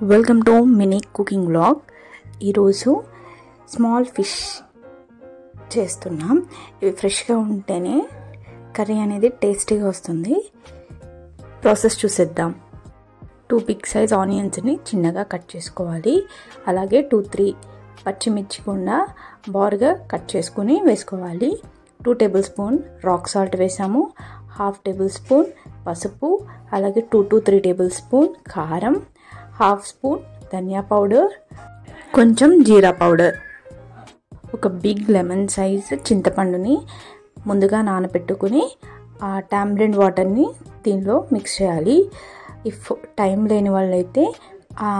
Welcome to mini cooking vlog. ఈరోజు small fish చేస్తున్నాం. ఇవి ఫ్రెష్గా ఉంటేనే కర్రీ అనేది టేస్టీగా వస్తుంది. ప్రాసెస్ చూసేద్దాం. 2 బిగ్ సైజ్ ఆనియన్స్ని చిన్నగా కట్ చేసుకోవాలి. అలాగే 2-3 పచ్చిమిర్చి కూడా బారుగా కట్ చేసుకుని వేసుకోవాలి. 2 టేబుల్ స్పూన్ రాక్ సాల్ట్ వేసాము. 1/2 టేబుల్ స్పూన్ పసుపు, అలాగే 2 to 3 టేబుల్ స్పూన్ కారం, 1/2 స్పూన్ ధనియా పౌడర్, కొంచెం జీరా పౌడర్, ఒక బిగ్ లెమన్ సైజ్ చింతపండుని ముందుగా నానబెట్టుకుని ఆ టామరిన్ వాటర్ని దీనిలో మిక్స్ చేయాలి. ఇఫ్ టైం లేని వాళ్ళైతే ఆ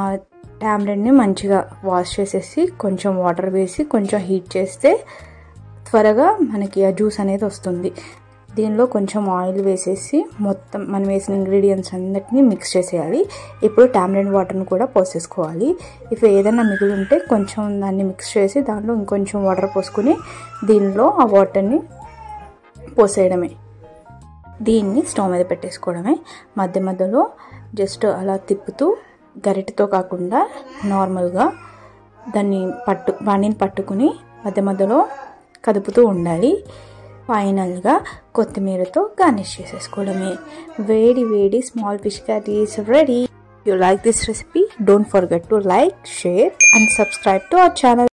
టామరిన్ని మంచిగా వాష్ చేసేసి కొంచెం వాటర్ వేసి కొంచెం హీట్ చేస్తే త్వరగా మనకి ఆ జ్యూస్ అనేది వస్తుంది. దీనిలో కొంచెం ఆయిల్ వేసేసి మొత్తం మనం వేసిన ఇంగ్రీడియంట్స్ అన్నిటిని మిక్స్ చేసేయాలి. ఇప్పుడు టామరిన్ వాటర్ని కూడా పోసేసుకోవాలి. ఇఫ్ ఏదైనా మిగిలి ఉంటే కొంచెం దాన్ని మిక్స్ చేసి దానిలో ఇంకొంచెం వాటర్ పోసుకుని దీనిలో ఆ వాటర్ని పోసేయడమే. దీన్ని స్టవ్ మీద పెట్టేసుకోవడమే. మధ్య మధ్యలో జస్ట్ అలా తిప్పుతూ గరిటెతో కాకుండా నార్మల్గా వాణిని పట్టుకుని మధ్య మధ్యలో కదుపుతూ ఉండాలి. ఫైనల్గా కొత్తిమీరతో గార్నిష్ చేసేసుకోవడమే. వేడి వేడి small fish curry is ready. If you like this recipe, don't forget to like, share and subscribe to our channel.